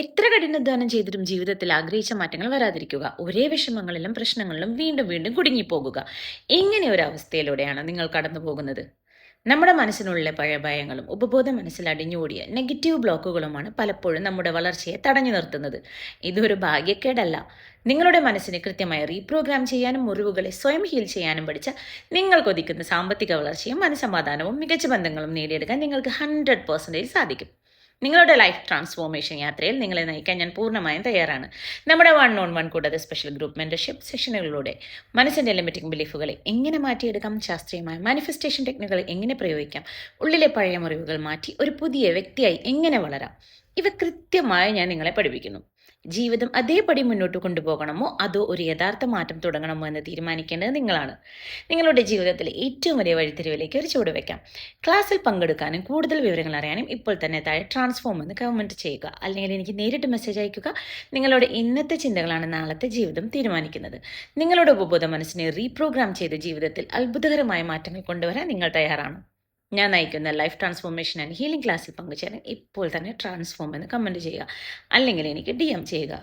എത്ര കഠിനാധ്വാനം ചെയ്തിട്ടും ജീവിതത്തിൽ ആഗ്രഹിച്ച മാറ്റങ്ങൾ വരാതിരിക്കുക. ഒരേ വിഷമങ്ങളിലും പ്രശ്നങ്ങളിലും വീണ്ടും വീണ്ടും കുടുങ്ങിപ്പോകുക. ഇങ്ങനെ ഒരു അവസ്ഥയിലൂടെയാണ് നിങ്ങൾ കടന്നു പോകുന്നത്. നമ്മുടെ മനസ്സിനുള്ളിലെ പഴയ ഭയങ്ങളും ഉപബോധ മനസ്സിൽ അടിഞ്ഞുകൂടിയ നെഗറ്റീവ് ബ്ലോക്കുകളുമാണ് പലപ്പോഴും നമ്മുടെ വളർച്ചയെ തടഞ്ഞു നിർത്തുന്നത്. ഇതൊരു ഭാഗ്യക്കേടല്ല. നിങ്ങളുടെ മനസ്സിനെ കൃത്യമായി റീപ്രോഗ്രാം ചെയ്യാനും മുറിവുകളെ സ്വയം ഹീൽ ചെയ്യാനും പഠിച്ച നിങ്ങൾ കൊതിക്കുന്ന സാമ്പത്തിക വളർച്ചയും മനസ്സമാധാനവും മികച്ച ബന്ധങ്ങളും നേടിയെടുക്കാൻ നിങ്ങൾക്ക് 100% സാധിക്കും. നിങ്ങളുടെ ലൈഫ് ട്രാൻസ്ഫോർമേഷൻ യാത്രയിൽ നിങ്ങളെ നയിക്കാൻ ഞാൻ പൂർണ്ണമായും തയ്യാറാണ്. നമ്മുടെ 1-on-1 കൂടാതെ സ്പെഷ്യൽ ഗ്രൂപ്പ് മെന്റർഷിപ്പ് സെഷനുകളിലൂടെ മനസ്സിന്റെ ലിമിറ്റിംഗ് ബിലീഫുകളെ എങ്ങനെ മാറ്റിയെടുക്കാം, ശാസ്ത്രീയമായ മാനിഫെസ്റ്റേഷൻ ടെക്നിക്കുകൾ എങ്ങനെ പ്രയോഗിക്കാം, ഉള്ളിലെ പഴയ മുറിവുകൾ മാറ്റി ഒരു പുതിയ വ്യക്തിയായി എങ്ങനെ വളരാം, ഇവ കൃത്യമായി ഞാൻ നിങ്ങളെ പഠിപ്പിക്കുന്നു. ജീവിതം അതേപടി മുന്നോട്ട് കൊണ്ടുപോകണമോ അതോ ഒരു യഥാർത്ഥ മാറ്റം തുടങ്ങണമോ എന്ന് തീരുമാനിക്കേണ്ടത് നിങ്ങളാണ്. നിങ്ങളുടെ ജീവിതത്തിലെ ഏറ്റവും വലിയ വഴിത്തിരിവിലേക്ക് ഒരു ചുവട് വയ്ക്കാം. ക്ലാസ്സിൽ പങ്കെടുക്കാനും കൂടുതൽ വിവരങ്ങൾ അറിയാനും ഇപ്പോൾ തന്നെ താഴെ ട്രാൻസ്ഫോം എന്ന് കമൻറ്റ് ചെയ്യുക. അല്ലെങ്കിൽ എനിക്ക് നേരിട്ട് മെസ്സേജ് അയയ്ക്കുക. നിങ്ങളുടെ ഇന്നത്തെ ചിന്തകളാണ് നാളത്തെ ജീവിതം തീരുമാനിക്കുന്നത്. നിങ്ങളുടെ ഉപബോധ മനസ്സിനെ റീപ്രോഗ്രാം ചെയ്ത് ജീവിതത്തിൽ അത്ഭുതകരമായ മാറ്റങ്ങൾ കൊണ്ടുവരാൻ നിങ്ങൾ തയ്യാറാണ്. ഞാൻ നയിക്കുന്ന ലൈഫ് ട്രാൻസ്ഫോർമേഷൻ ആൻഡ് ഹീലിംഗ് ക്ലാസ്സിൽ പങ്കുചേരാൻ ഇപ്പോൾ തന്നെ ട്രാൻസ്ഫോം എന്ന് കമൻറ്റ് ചെയ്യുക. അല്ലെങ്കിൽ എനിക്ക് DM ചെയ്യുക.